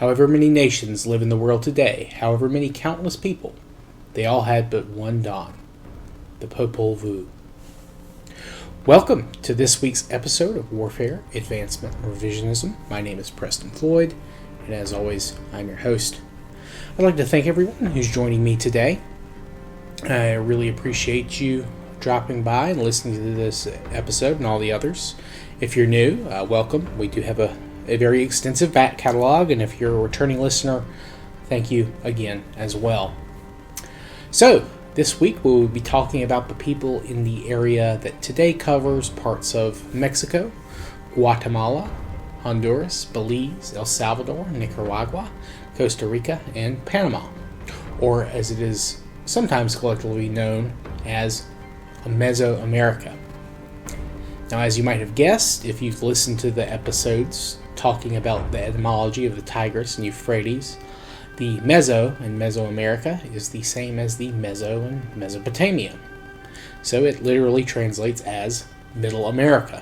However many nations live in the world today, however many countless people, they all had but one dawn, the Popol Vuh. Welcome to this week's episode of Warfare, Advancement, and Revisionism. My name is Preston Floyd, and as always, I'm your host. I'd like to thank everyone who's joining me today. I really appreciate you dropping by and listening to this episode and all the others. If you're new, welcome. We do have a very extensive back catalog, and if you're a returning listener, thank you again as well. So, this week we'll be talking about the people in the area that today covers parts of Mexico, Guatemala, Honduras, Belize, El Salvador, Nicaragua, Costa Rica, and Panama, or as it is sometimes collectively known as Mesoamerica. Now, as you might have guessed, if you've listened to the episodes talking about the etymology of the Tigris and Euphrates, the Meso in Mesoamerica is the same as the Meso in Mesopotamia. So it literally translates as Middle America.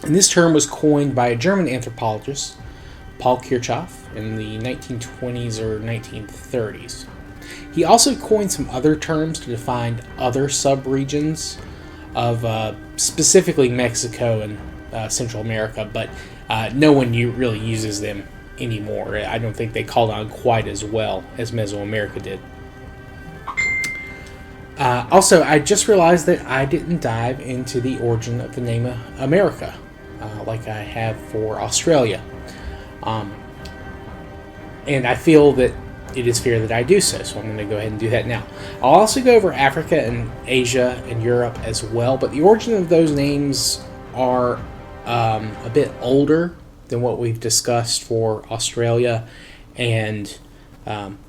And this term was coined by a German anthropologist, Paul Kirchhoff, in the 1920s or 1930s. He also coined some other terms to define other subregions of specifically Mexico and Central America, but no one really uses them anymore. I don't think they caught on quite as well as Mesoamerica did. Also, I just realized that I didn't dive into the origin of the name America like I have for Australia. And I feel that it is fair that I do so I'm going to go ahead and do that now. I'll also go over Africa and Asia and Europe as well, but the origin of those names are a bit older than what we've discussed for Australia and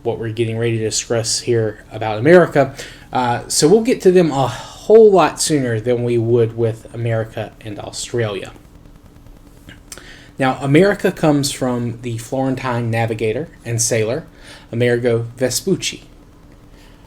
what we're getting ready to discuss here about America. So we'll get to them a whole lot sooner than we would with America and Australia. Now, America comes from the Florentine navigator and sailor, Amerigo Vespucci.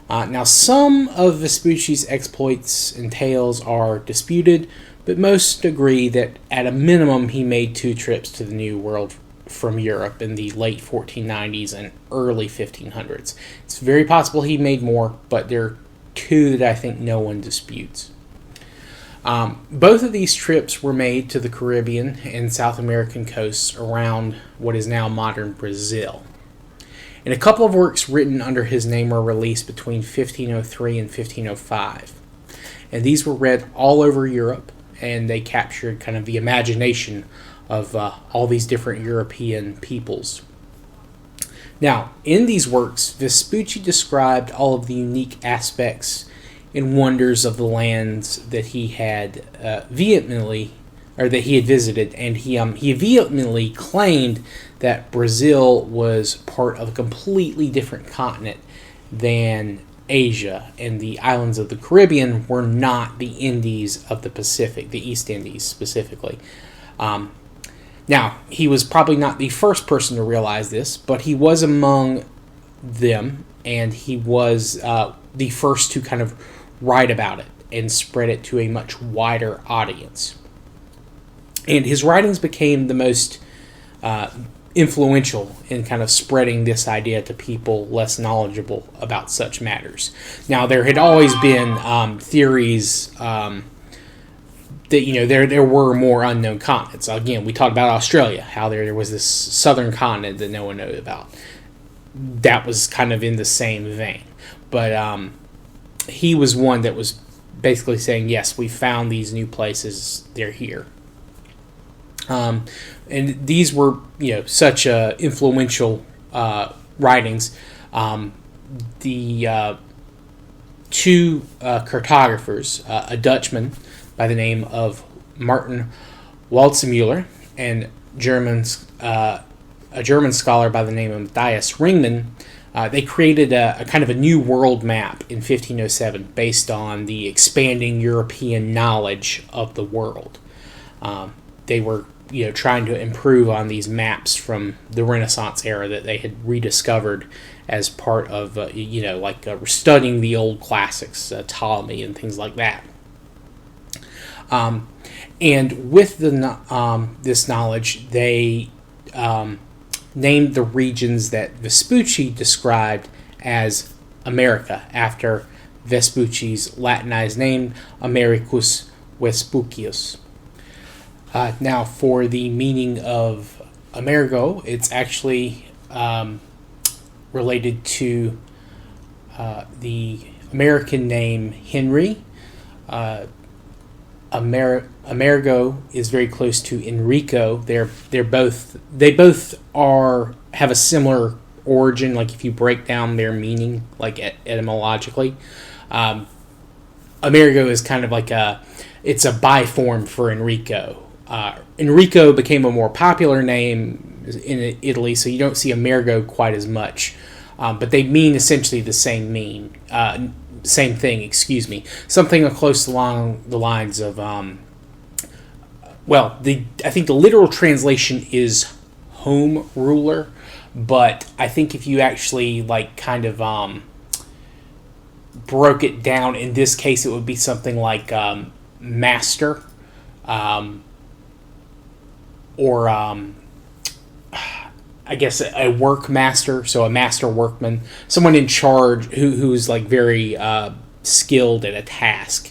Now, some of Vespucci's exploits and tales are disputed, but most agree that at a minimum he made 2 trips to the New World from Europe in the late 1490s and early 1500s. It's very possible he made more, but there are 2 that I think no one disputes. Both of these trips were made to the Caribbean and South American coasts around what is now modern Brazil. And a couple of works written under his name were released between 1503 and 1505. And these were read all over Europe, and they captured kind of the imagination of all these different European peoples. Now, in these works, Vespucci described all of the unique aspects and wonders of the lands that he had that he had visited, and he vehemently claimed that Brazil was part of a completely different continent than Asia, and the islands of the Caribbean were not the Indies of the Pacific, the East Indies specifically. Now, he was probably not the first person to realize this, but he was among them, and he was the first to kind of write about it and spread it to a much wider audience. And his writings became the most influential in kind of spreading this idea to people less knowledgeable about such matters. Now, there had always been theories that, there were more unknown continents. Again, we talked about Australia, how there was this southern continent that no one knew about. That was kind of in the same vein. But he was one that was basically saying, yes, we found these new places, they're here. And these were, such influential writings. The 2 cartographers, a Dutchman by the name of Martin Waldseemüller and a German scholar by the name of Matthias Ringman, they created a kind of a new world map in 1507 based on the expanding European knowledge of the world. They were trying to improve on these maps from the Renaissance era that they had rediscovered as part of, studying the old classics, Ptolemy and things like that. And with this knowledge, they named the regions that Vespucci described as America, after Vespucci's Latinized name, Americus Vespucius. Now, for the meaning of Amerigo, it's actually related to the American name Henry. Amerigo is very close to Enrico. They both have a similar origin. Like if you break down their meaning, like etymologically, Amerigo is kind of like it's a biform for Enrico. Enrico became a more popular name in Italy, so you don't see Amerigo quite as much. But they mean essentially the same thing. Excuse me, something close along the lines of. I think the literal translation is home ruler, but I think if you actually broke it down, in this case, it would be something like master, or I guess a work master, so a master workman, someone in charge who's like very skilled at a task.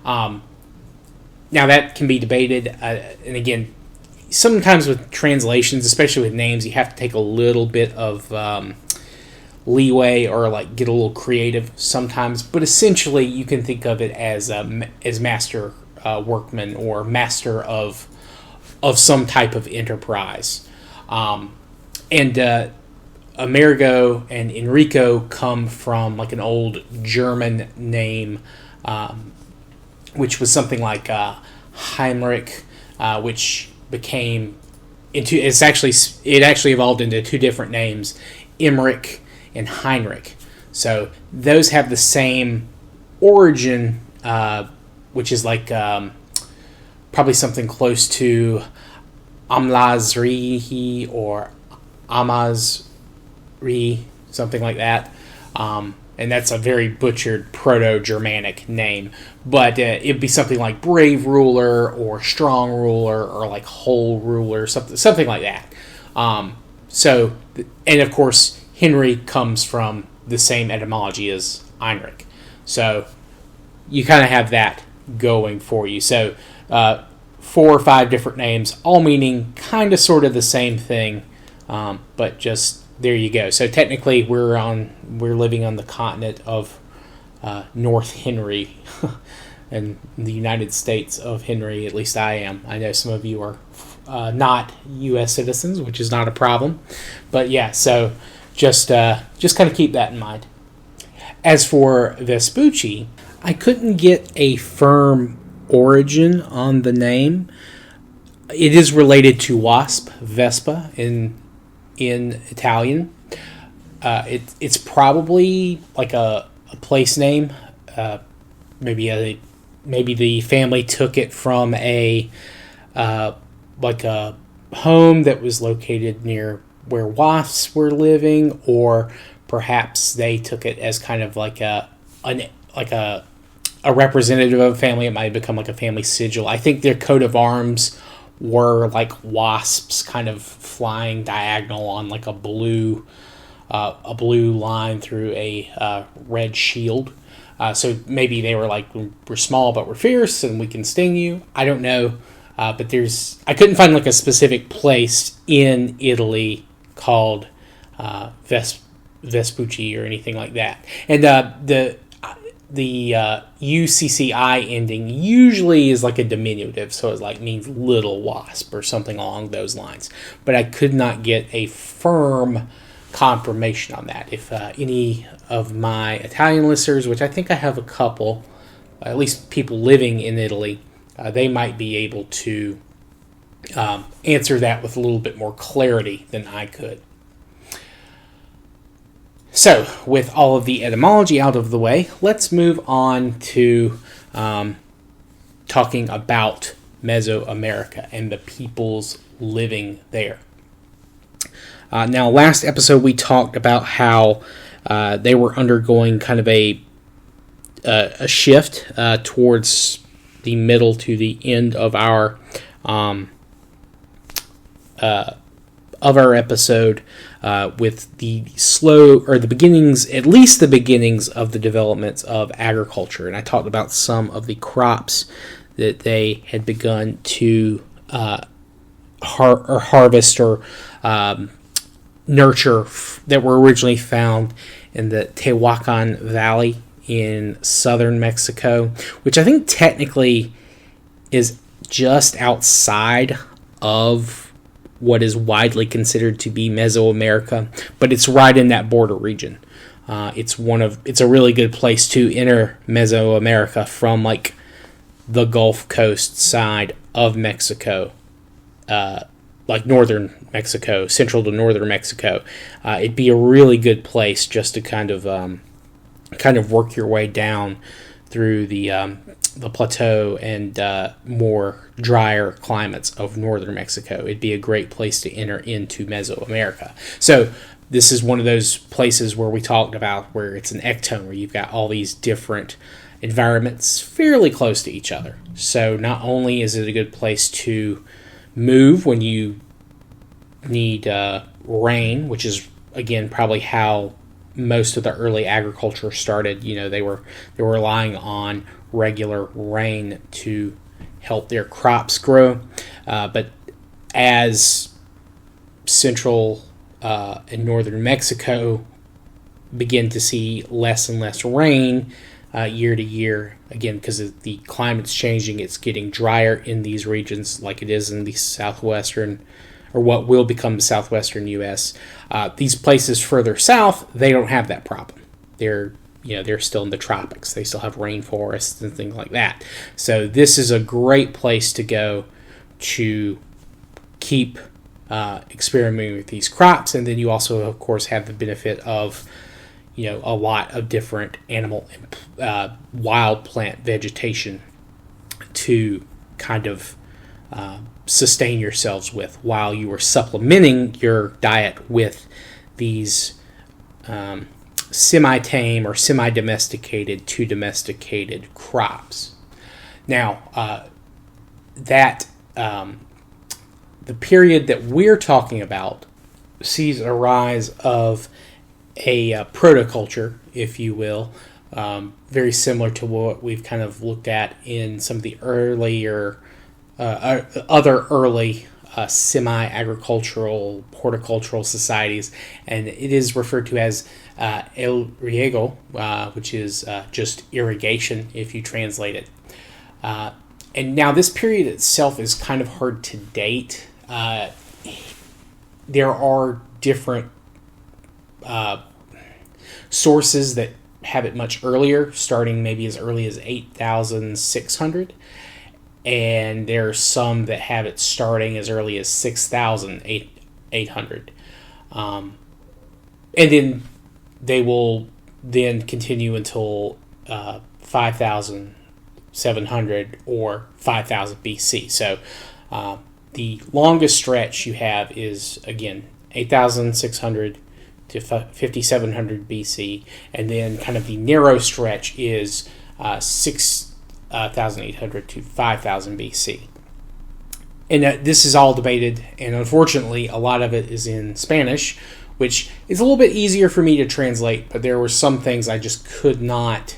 Now that can be debated, and again, sometimes with translations, especially with names, you have to take a little bit of leeway or like get a little creative sometimes. But essentially, you can think of it as master workman or master of some type of enterprise. And Amerigo and Enrico come from like an old German name, which was something like Heinrich, which became it actually evolved into two different names, Emmerich and Heinrich. So those have the same origin, which is like probably something close to Amlazrihi or Amazri, something like that. And that's a very butchered Proto-Germanic name. But it'd be something like brave ruler or strong ruler or like whole ruler, something like that. And of course, Henry comes from the same etymology as Heinrich. So you kind of have that going for you. So 4 or 5 different names, all meaning kind of sort of the same thing, but just there you go. So technically, we're living on the continent of North Henry, and the United States of Henry. At least I am. I know some of you are not U.S. citizens, which is not a problem. But yeah, so just kind of keep that in mind. As for Vespucci, I couldn't get a firm origin on the name. It is related to wasp, Vespa, in Italian. It's probably like a place name. Maybe the family took it from a home that was located near where wasps were living, or perhaps they took it as kind of like a representative of a family. It might have become like a family sigil. I think their coat of arms were like wasps kind of flying diagonal on like a blue line through a red shield. So maybe they were like, we're small but we're fierce and we can sting you. I don't know. But I couldn't find like a specific place in Italy called Vespucci or anything like that. And the UCCI ending usually is like a diminutive, so it like means little wasp or something along those lines. But I could not get a firm confirmation on that. If any of my Italian listeners, which I think I have a couple, at least people living in Italy, they might be able to answer that with a little bit more clarity than I could. So, with all of the etymology out of the way, let's move on to talking about Mesoamerica and the peoples living there. Now, last episode we talked about how they were undergoing kind of a shift towards the middle to the end of our of our episode with the beginnings, at least the beginnings of the developments of agriculture. And I talked about some of the crops that they had begun to harvest or nurture that were originally found in the Tehuacan Valley in southern Mexico, which I think technically is just outside of what is widely considered to be Mesoamerica, but it's right in that border region. It's a really good place to enter Mesoamerica from like the Gulf Coast side of Mexico, like northern Mexico, central to northern Mexico. It'd be a really good place just to kind of work your way down through the plateau and more drier climates of northern Mexico. It'd be a great place to enter into Mesoamerica. So this is one of those places where we talked about where it's an ectone, where you've got all these different environments fairly close to each other. So not only is it a good place to move when you need rain, which is again probably how most of the early agriculture started. They were relying on regular rain to help their crops grow. But as central and northern Mexico begin to see less and less rain year to year, again, because the climate's changing, it's getting drier in these regions like it is in the southwestern, or what will become the southwestern U.S. These places further south, they don't have that problem. They're still in the tropics. They still have rainforests and things like that. So this is a great place to go to keep experimenting with these crops. And then you also, of course, have the benefit of a lot of different animal and wild plant vegetation to kind of sustain yourselves with while you are supplementing your diet with these semi-tame or semi-domesticated to domesticated crops. Now, the period that we're talking about sees a rise of a protoculture, if you will, very similar to what we've kind of looked at in some of the earlier other early semi-agricultural, horticultural societies, and it is referred to as el Riego, which is just irrigation if you translate it. And now this period itself is kind of hard to date. There are different sources that have it much earlier, starting maybe as early as 8,600. And there are some that have it starting as early as 6,800. And then they will then continue until 5,700 or 5,000 BC. So the longest stretch you have is, again, 8,600 to 5,700 BC. And then kind of the narrow stretch is 6,800 to 5,000 BC. And this is all debated, and unfortunately a lot of it is in Spanish, which is a little bit easier for me to translate, but there were some things I just could not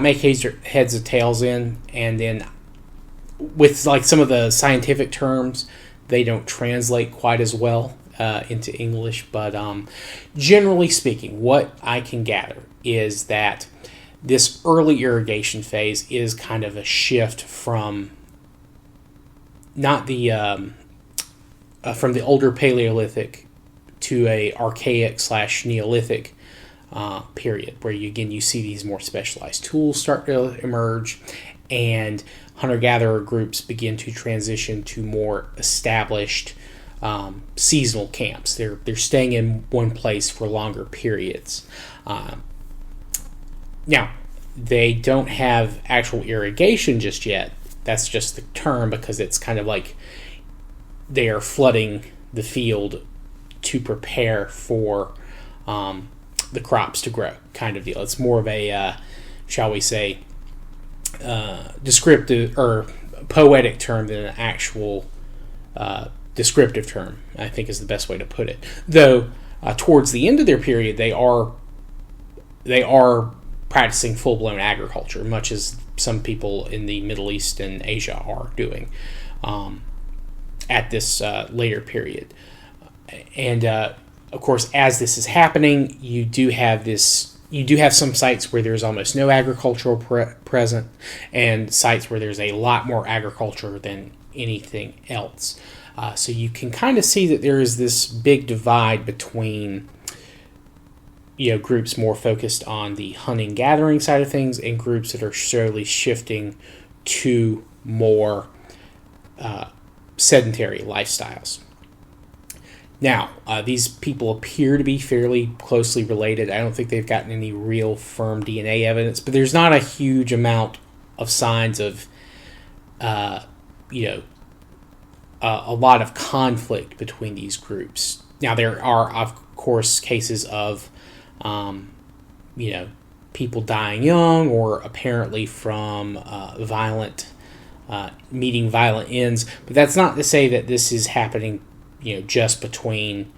make heads or tails in. And then with like some of the scientific terms, they don't translate quite as well into English. But generally speaking, what I can gather is that this early irrigation phase is kind of a shift from not the from the older Paleolithic to a archaic / Neolithic period, where you see these more specialized tools start to emerge, and hunter-gatherer groups begin to transition to more established seasonal camps. They're staying in one place for longer periods. Now, they don't have actual irrigation just yet. That's just the term, because it's kind of like they are flooding the field to prepare for the crops to grow, kind of deal. It's more of a, shall we say, descriptive or poetic term than an actual descriptive term, I think is the best way to put it. Though towards the end of their period, they are practicing full-blown agriculture, much as some people in the Middle East and Asia are doing at this later period. And of course, as this is happening, you do have some sites where there's almost no agricultural present, and sites where there's a lot more agriculture than anything else. So you can kind of see that there is this big divide between groups more focused on the hunting gathering side of things and groups that are slowly shifting to more sedentary lifestyles. Now, these people appear to be fairly closely related. I don't think they've gotten any real firm DNA evidence, but there's not a huge amount of signs of, a lot of conflict between these groups. Now, there are, of course, cases of, people dying young or apparently from meeting violent ends, but that's not to say that this is happening just between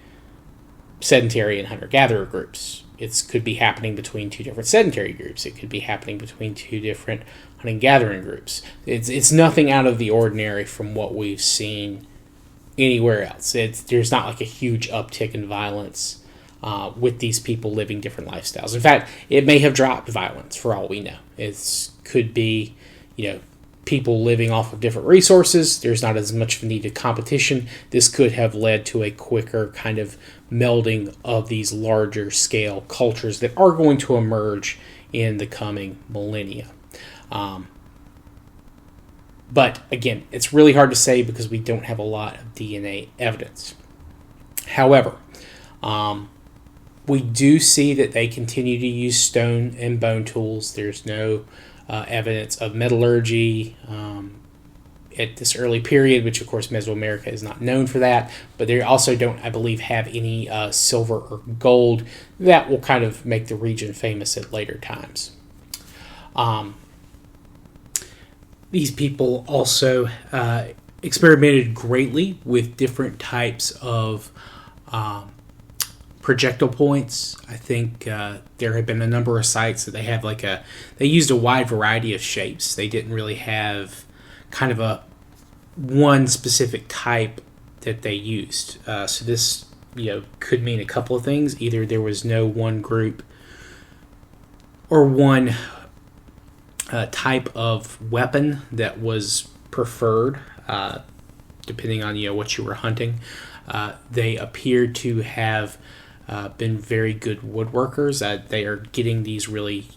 sedentary and hunter-gatherer groups. It could be happening between two different sedentary groups. It could be happening between two different hunting-gathering groups. It's nothing out of the ordinary from what we've seen anywhere else. There's not like a huge uptick in violence with these people living different lifestyles. In fact, it may have dropped violence for all we know. It could be, people living off of different resources. There's not as much of a needed competition. This could have led to a quicker kind of melding of these larger scale cultures that are going to emerge in the coming millennia. But again, it's really hard to say because we don't have a lot of DNA evidence. However, we do see that they continue to use stone and bone tools. There's no evidence of metallurgy at this early period, which of course Mesoamerica is not known for that, but they also don't, I believe, have any silver or gold that will kind of make the region famous at later times. These people also experimented greatly with different types of projectile points. I think there have been a number of sites that they have they used a wide variety of shapes. They didn't really have kind of one specific type that they used. So this, could mean a couple of things. Either there was no one group or one type of weapon that was preferred, depending on, what you were hunting. They appeared to have been very good woodworkers. They are getting these really,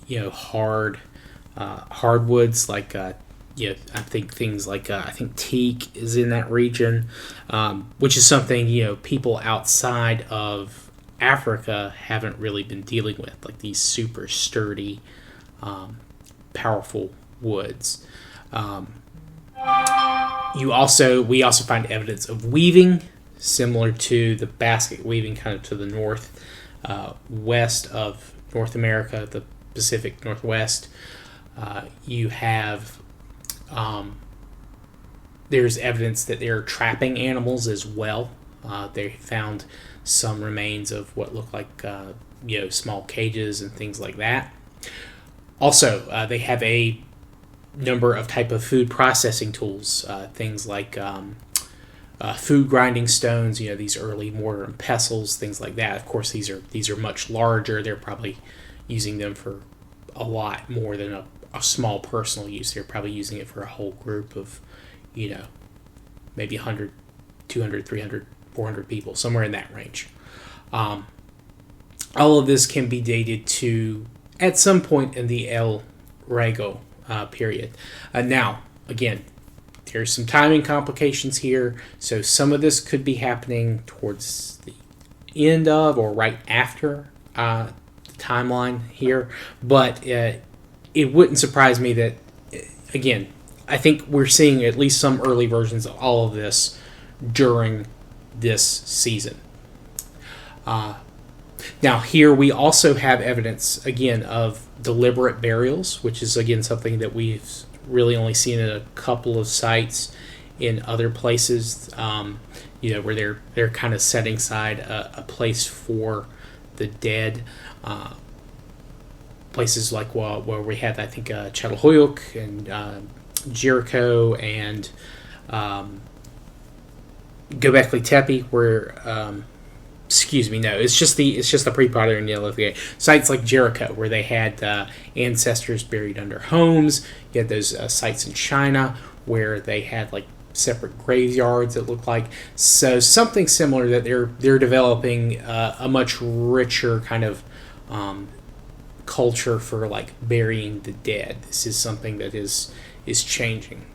hardwoods like, I think things like, I think teak is in that region, which is something, people outside of Africa haven't really been dealing with, like these super sturdy, powerful woods. We also find evidence of weaving, similar to the basket weaving kind of to the north west of North America, the Pacific Northwest. You have there's evidence that they're trapping animals as well. They found some remains of what look like small cages and things like that. Also, they have a number of type of food processing tools, things like food grinding stones, these early mortar and pestles, things like that. Of course, these are much larger. They're probably using them for a lot more than a small personal use. They're probably using it for a whole group of, maybe 100, 200, 300, 400 people, somewhere in that range. All of this can be dated to at some point in the El Riego period. Now, again, there's some timing complications here, so some of this could be happening towards the end of or right after the timeline here, but it wouldn't surprise me that, again, I think we're seeing at least some early versions of all of this during this season. Now, here we also have evidence, again, of deliberate burials, which is, again, something that we've really only seen at a couple of sites in other places, where they're kind of setting aside a place for the dead. Places like where we had, I think, Çatalhöyük and Jericho and Göbekli Tepe, where it's just the pre-modern Neolithic sites like Jericho, where they had ancestors buried under homes. You had those sites in China where they had like separate graveyards that looked like. So something similar, that they're developing a much richer kind of culture for like burying the dead. This is something that is changing.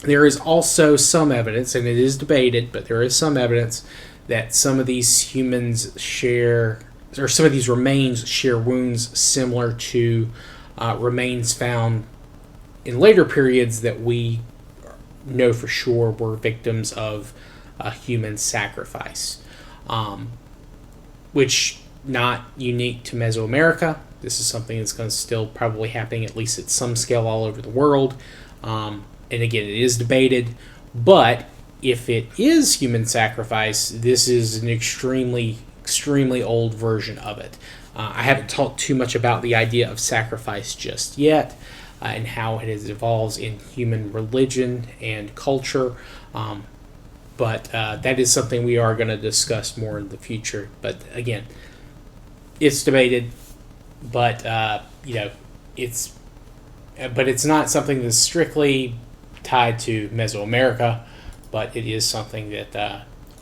There is also some evidence, and it is debated, but there is some evidence that some of these remains share wounds similar to remains found in later periods that we know for sure were victims of human sacrifice, which not unique to Mesoamerica. This is something that's going to still probably happening at least at some scale all over the world. And again, it is debated, but if it is human sacrifice, this is an extremely, extremely old version of it. I haven't talked too much about the idea of sacrifice just yet, and how it evolves in human religion and culture. But that is something we are going to discuss more in the future. But again, it's debated, but it's not something that's strictly tied to Mesoamerica. But it is something that,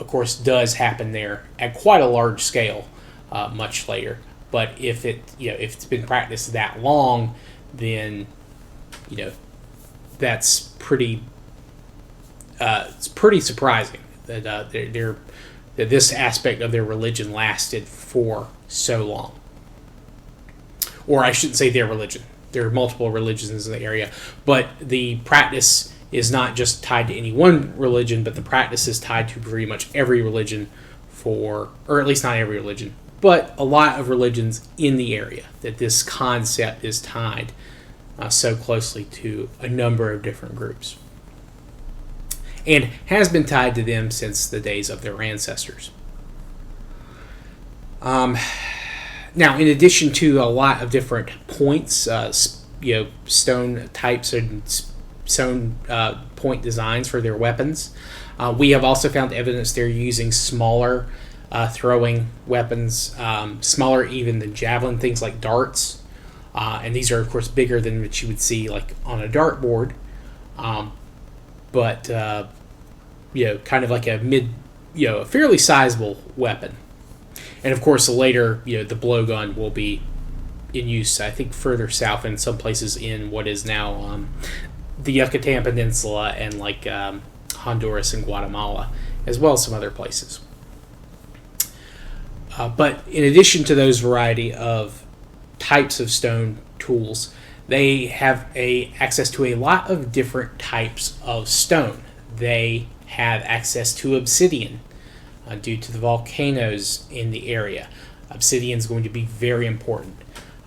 of course, does happen there at quite a large scale much later. But if it's been practiced that long, then that's pretty. It's pretty surprising that that this aspect of their religion lasted for so long. Or I shouldn't say their religion. There are multiple religions in the area, but the practice is not just tied to any one religion, but the practice is tied to pretty much every religion, or at least not every religion, but a lot of religions in the area, that this concept is tied so closely to a number of different groups, and has been tied to them since the days of their ancestors. Now, in addition to a lot of different points, stone types and stone point designs for their weapons, we have also found evidence they're using smaller throwing weapons, smaller even than javelin, things like darts. And these are, of course, bigger than what you would see like on a dartboard. But kind of like a fairly sizable weapon. And of course, later, the blowgun will be in use, I think, further south in some places in what is now the Yucatan Peninsula and like Honduras and Guatemala, as well as some other places. But in addition to those variety of types of stone tools, they have access to a lot of different types of stone. They have access to obsidian due to the volcanoes in the area. Obsidian is going to be very important.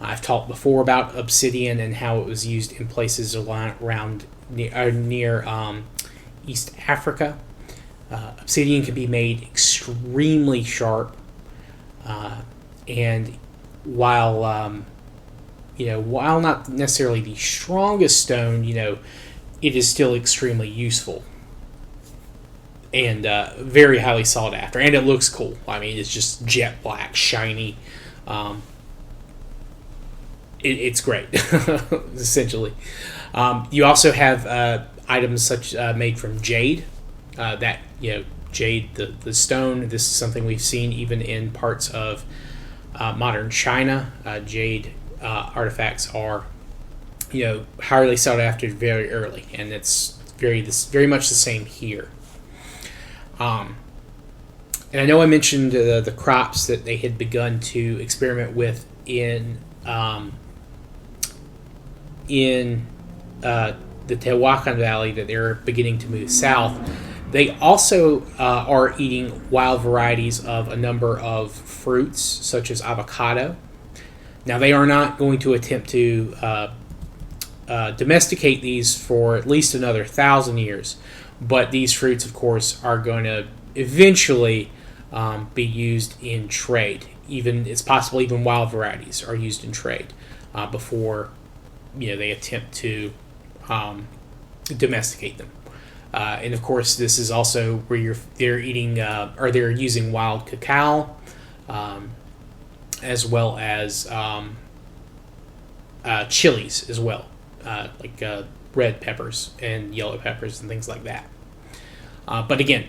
I've talked before about obsidian and how it was used in places around near East Africa. Obsidian can be made extremely sharp, and while not necessarily the strongest stone, it is still extremely useful and very highly sought after, and it looks cool. I mean, it's just jet black, shiny. It's great, essentially. You also have items such made from jade. Jade, the stone. This is something we've seen even in parts of modern China. Jade artifacts are, highly sought after very early, and it's very much the same here. And I know I mentioned the crops that they had begun to experiment with in the Tehuacan Valley, that they're beginning to move south. They also are eating wild varieties of a number of fruits, such as avocado. Now, they are not going to attempt to domesticate these for at least another 1,000 years, But these fruits, of course, are going to eventually be used in trade. Even it's possible even wild varieties are used in trade before they attempt to domesticate them. And of course, this is also where they're eating or they're using wild cacao, as well as chilies as well, like red peppers and yellow peppers and things like that. But again,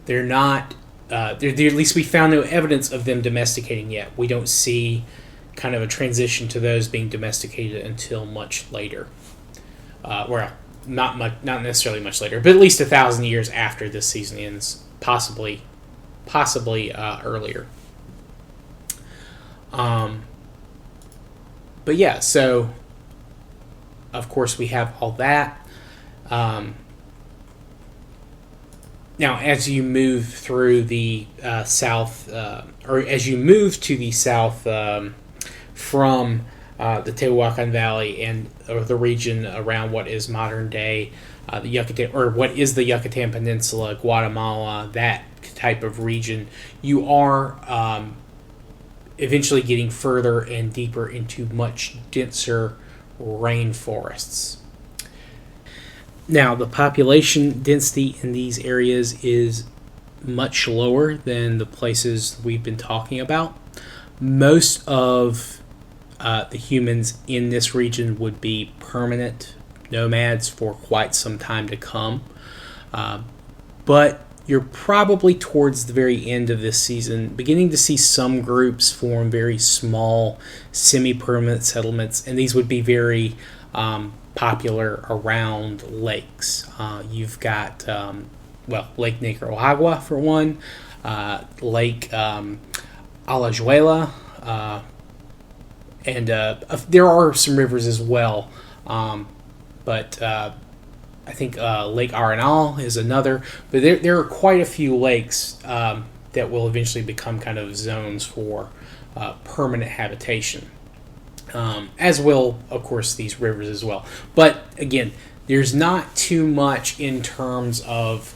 they're not. At least we found no evidence of them domesticating yet. We don't see kind of a transition to those being domesticated until much later. Not necessarily much later, but at least 1,000 years after this season ends, possibly earlier. But yeah, so of course we have all that. Now, as you move through the south, or as you move to the south from the Tehuacan Valley or the region around what is modern day the Yucatan, or what is the Yucatan Peninsula, Guatemala, that type of region, you are eventually getting further and deeper into much denser rainforests. Now, the population density in these areas is much lower than the places we've been talking about. Most of the humans in this region would be permanent nomads for quite some time to come. But you're probably towards the very end of this season beginning to see some groups form very small semi-permanent settlements, and these would be very popular around lakes. You've got Lake Nicaragua for one, Lake Alajuela, and there are some rivers as well, but I think Lake Arenal is another. But there are quite a few lakes that will eventually become kind of zones for permanent habitation. As will, of course, these rivers as well. But again, there's not too much in terms of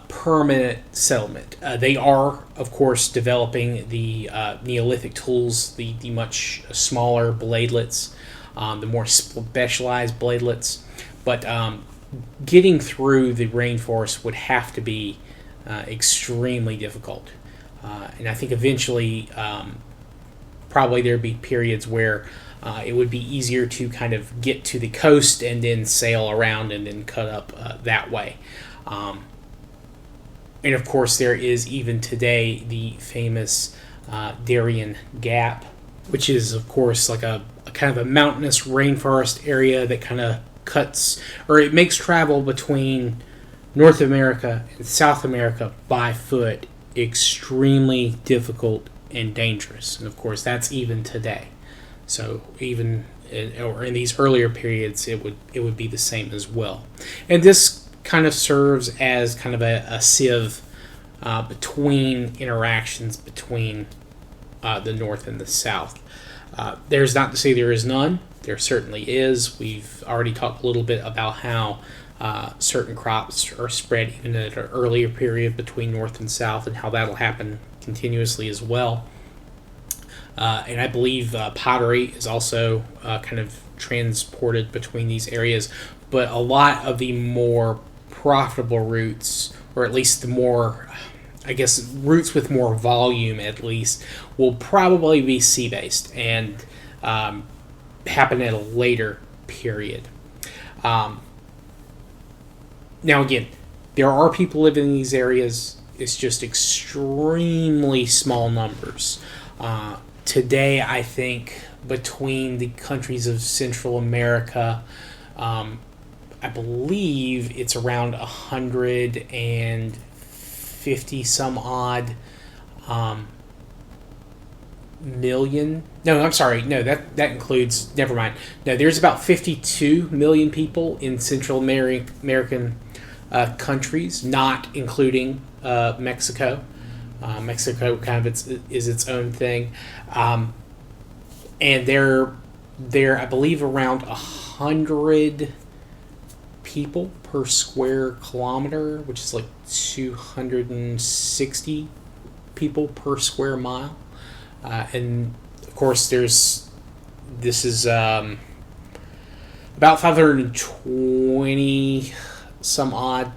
permanent settlement. They are, of course, developing the Neolithic tools, the much smaller bladelets, the more specialized bladelets. But getting through the rainforest would have to be extremely difficult. And I think eventually probably there'd be periods where it would be easier to kind of get to the coast and then sail around and then cut up that way. And of course, there is even today the famous Darién Gap, which is, of course, like a kind of a mountainous rainforest area that kind of cuts, or it makes travel between North America and South America by foot extremely difficult and dangerous. And of course, that's even today. So even in these earlier periods, it would be the same as well. And this kind of serves as kind of a sieve between interactions between the North and the South. There's not to say there is none. There certainly is. We've already talked a little bit about how certain crops are spread even at an earlier period between North and South, and how that'll happen continuously as well. And I believe pottery is also kind of transported between these areas. But a lot of the more profitable routes, or at least the more, I guess, routes with more volume at least, will probably be sea-based and happen at a later period. Now again, there are people living in these areas. It's just extremely small numbers. Today, I think between the countries of Central America, I believe it's around 150 some odd million. No, I'm sorry. No, that includes. Never mind. No, there's about 52 million people in Central American countries, not including Mexico. Mexico kind of is its own thing, and they're I believe around 100 people per square kilometer, which is like 260 people per square mile. And of course, this is about 520 some odd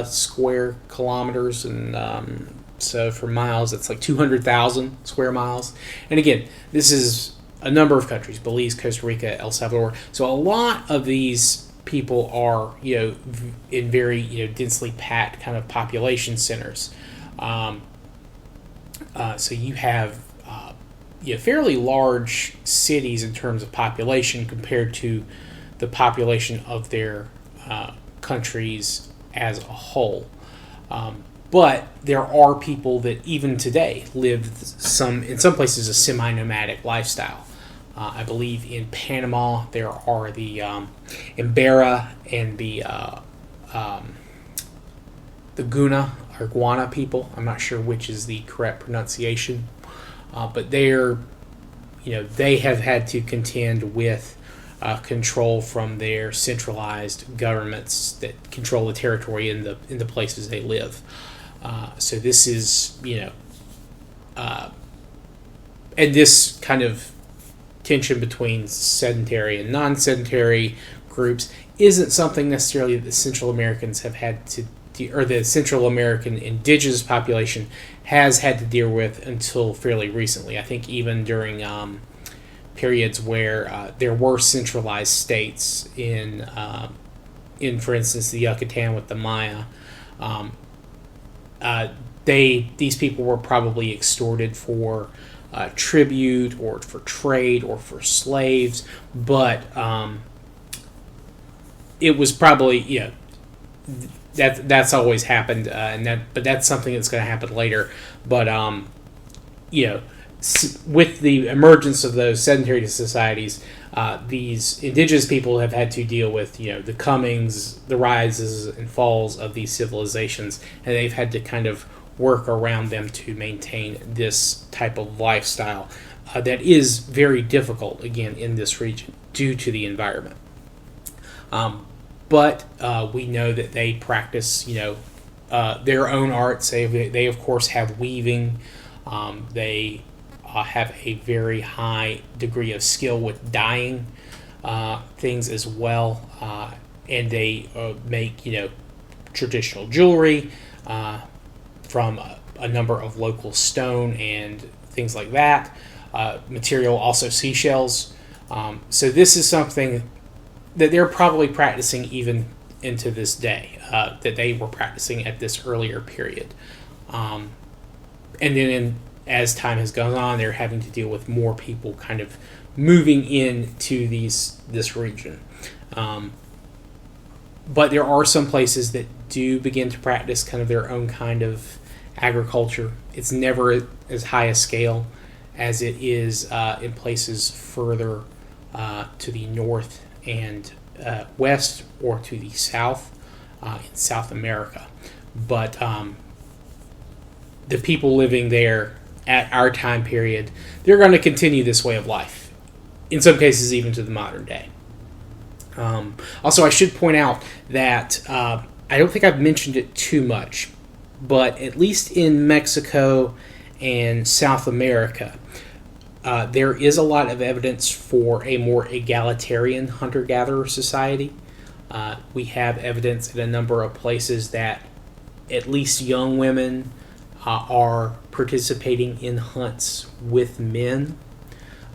square kilometers, and so for miles, it's like 200,000 square miles. And again, this is a number of countries: Belize, Costa Rica, El Salvador. So a lot of these people are, in very, densely packed kind of population centers. So you have fairly large cities in terms of population compared to the population of their countries as a whole. But there are people that even today live in some places a semi-nomadic lifestyle. I believe in Panama there are the Imbera and the Guna or Guana people. I'm not sure which is the correct pronunciation, but they have had to contend with control from their centralized governments that control the territory in the places they live. So this is, and this kind of tension between sedentary and non-sedentary groups isn't something necessarily that the Central Americans have had to, or the Central American indigenous population has had to deal with until fairly recently. I think even during periods where there were centralized states in, for instance, the Yucatan with the Maya, these people were probably extorted for tribute or for trade or for slaves, but it was probably that's always happened, but that's something that's going to happen later. But with the emergence of those sedentary societies, these indigenous people have had to deal with the comings, the rises and falls of these civilizations, and they've had to kind of work around them to maintain this type of lifestyle that is very difficult, again, in this region due to the environment. But we know that they practice, their own arts. They of course have weaving. They have a very high degree of skill with dyeing things as well, and they make traditional jewelry from a number of local stone and things like that. Material, also seashells. So this is something that they're probably practicing even into this day, that they were practicing at this earlier period. And then as time has gone on, they're having to deal with more people kind of moving into this region. But there are some places that do begin to practice kind of their own kind of agriculture. It's never as high a scale as it is in places further to the north and west, or to the south in South America. But the people living there at our time period, they're going to continue this way of life, in some cases even to the modern day. Also, I should point out that I don't think I've mentioned it too much, but at least in Mexico and South America, there is a lot of evidence for a more egalitarian hunter-gatherer society. We have evidence in a number of places that at least young women are participating in hunts with men.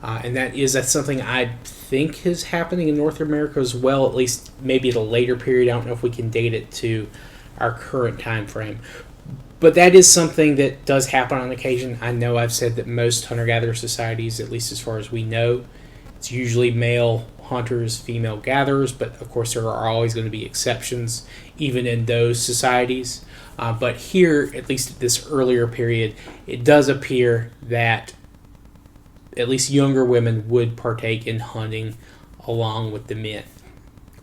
And that's something I think is happening in North America as well, at least maybe at a later period. I don't know if we can date it to our current time frame. But that is something that does happen on occasion. I know I've said that most hunter-gatherer societies, at least as far as we know, it's usually male hunters, female gatherers, but of course there are always going to be exceptions, even in those societies. But here, at least at this earlier period, it does appear that at least younger women would partake in hunting along with the men.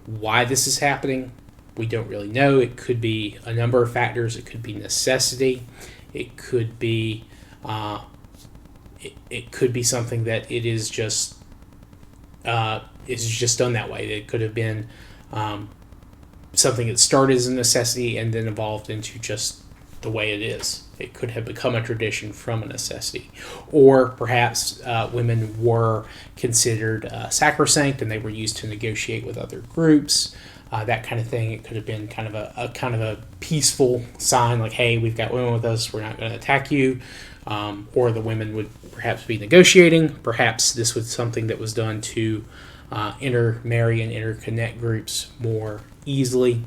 Why this is happening, we don't really know. It could be a number of factors. It could be necessity. It could be it could be something that it is just done that way. It could have been something that started as a necessity and then evolved into just the way it is. It could have become a tradition from a necessity. Or perhaps women were considered sacrosanct and they were used to negotiate with other groups, that kind of thing. It could have been kind of a peaceful sign, like, hey, we've got women with us, we're not going to attack you. Or the women would perhaps be negotiating. Perhaps this was something that was done to intermarry and interconnect groups more easily.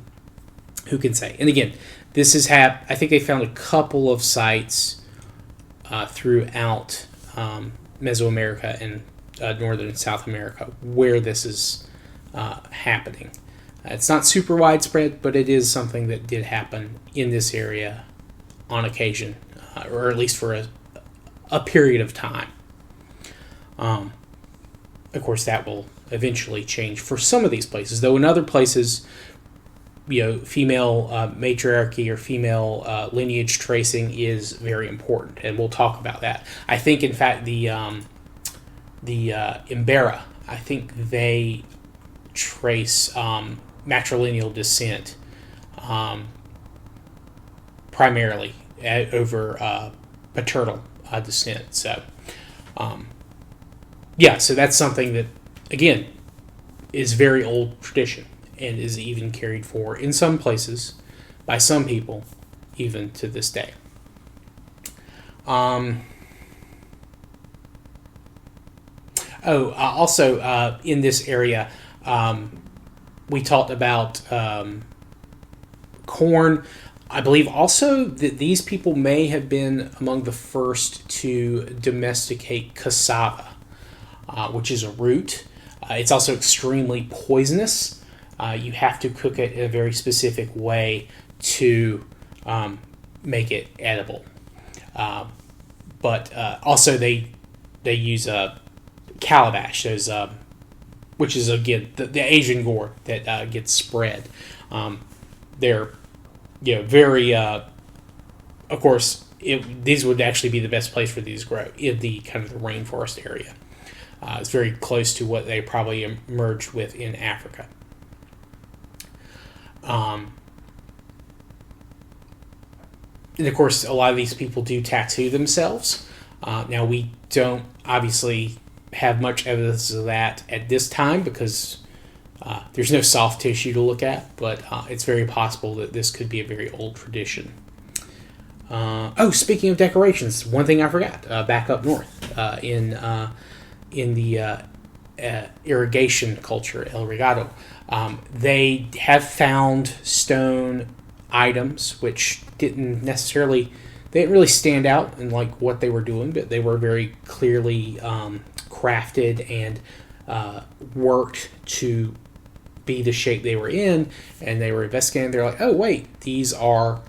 Who can say? And again, this is I think they found a couple of sites throughout Mesoamerica and northern and South America where this is happening. It's not super widespread, but it is something that did happen in this area on occasion, or at least for a period of time. Of course, that will eventually change for some of these places, though in other places, female matriarchy or female lineage tracing is very important, and we'll talk about that. I think, in fact, the Imbera, I think they trace matrilineal descent primarily over paternal descent. So, so that's something that, again, is very old tradition and is even carried forward in some places by some people even to this day. Also, in this area, we talked about corn. I believe also that these people may have been among the first to domesticate cassava, which is a root. It's also extremely poisonous. You have to cook it in a very specific way to make it edible. But also they use calabash, which is, again, the Asian gourd that gets spread. They're very, of course, these would actually be the best place for these to grow in the kind of the rainforest area. It's very close to what they probably emerged with in Africa. And of course, a lot of these people do tattoo themselves. Now, we don't obviously have much evidence of that at this time because there's no soft tissue to look at, but it's very possible that this could be a very old tradition. Speaking of decorations, one thing I forgot, back up north in the irrigation culture, El Regado, they have found stone items which didn't really stand out in like what they were doing, but they were very clearly crafted and worked to be the shape they were in, and they were investigating. They're like, oh wait, these are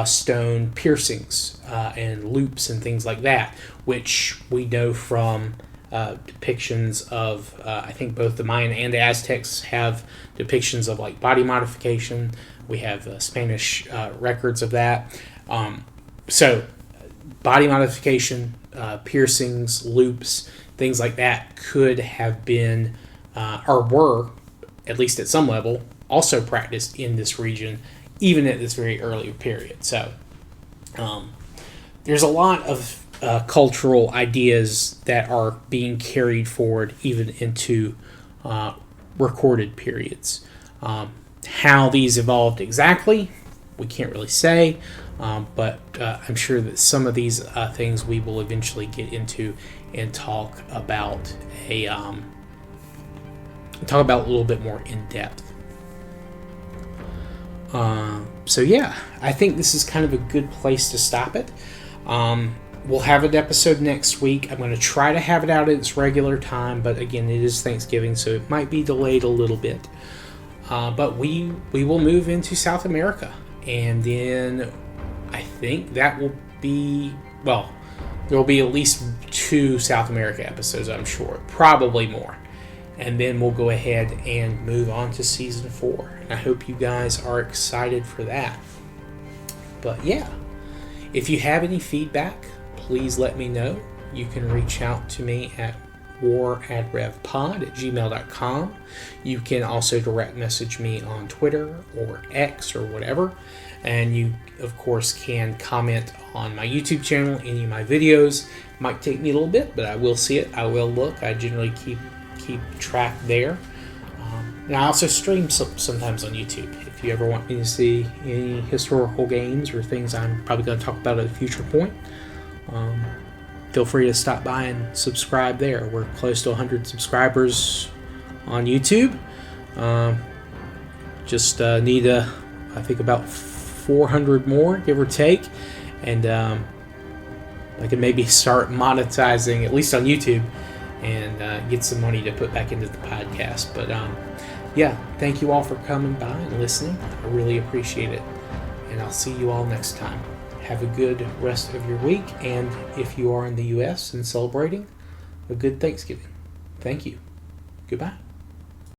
stone piercings and loops and things like that, which we know from depictions of, I think both the Mayan and the Aztecs have depictions of like body modification. We have Spanish records of that. So body modification, piercings, loops, things like that could have been or were, at least at some level, also practiced in this region, even at this very early period. So there's a lot of cultural ideas that are being carried forward even into recorded periods. How these evolved exactly, we can't really say, but I'm sure that some of these things we will eventually get into and talk about a little bit more in depth. I think this is kind of a good place to stop it. We'll have an episode next week. I'm going to try to have it out at its regular time, but again, it is Thanksgiving, so it might be delayed a little bit. But we will move into South America, and then I think that will be, there will be at least 2 South America episodes, I'm sure, probably more. And then we'll go ahead and move on to season 4. And I hope you guys are excited for that. But yeah, if you have any feedback, please let me know. You can reach out to me at waradrevpod@gmail.com. You can also direct message me on Twitter or X or whatever. And you, of course, can comment on my YouTube channel, any of my videos. Might take me a little bit, but I will see it. I will look. I generally keep track there. And I also stream sometimes on YouTube. If you ever want me to see any historical games or things I'm probably going to talk about at a future point, feel free to stop by and subscribe there. We're close to 100 subscribers on YouTube. Just need, I think, about 400 more, give or take. And I can maybe start monetizing, at least on YouTube, and get some money to put back into the podcast. But yeah, thank you all for coming by and listening. I really appreciate it. And I'll see you all next time. Have a good rest of your week. And if you are in the U.S. and celebrating, a good Thanksgiving. Thank you. Goodbye.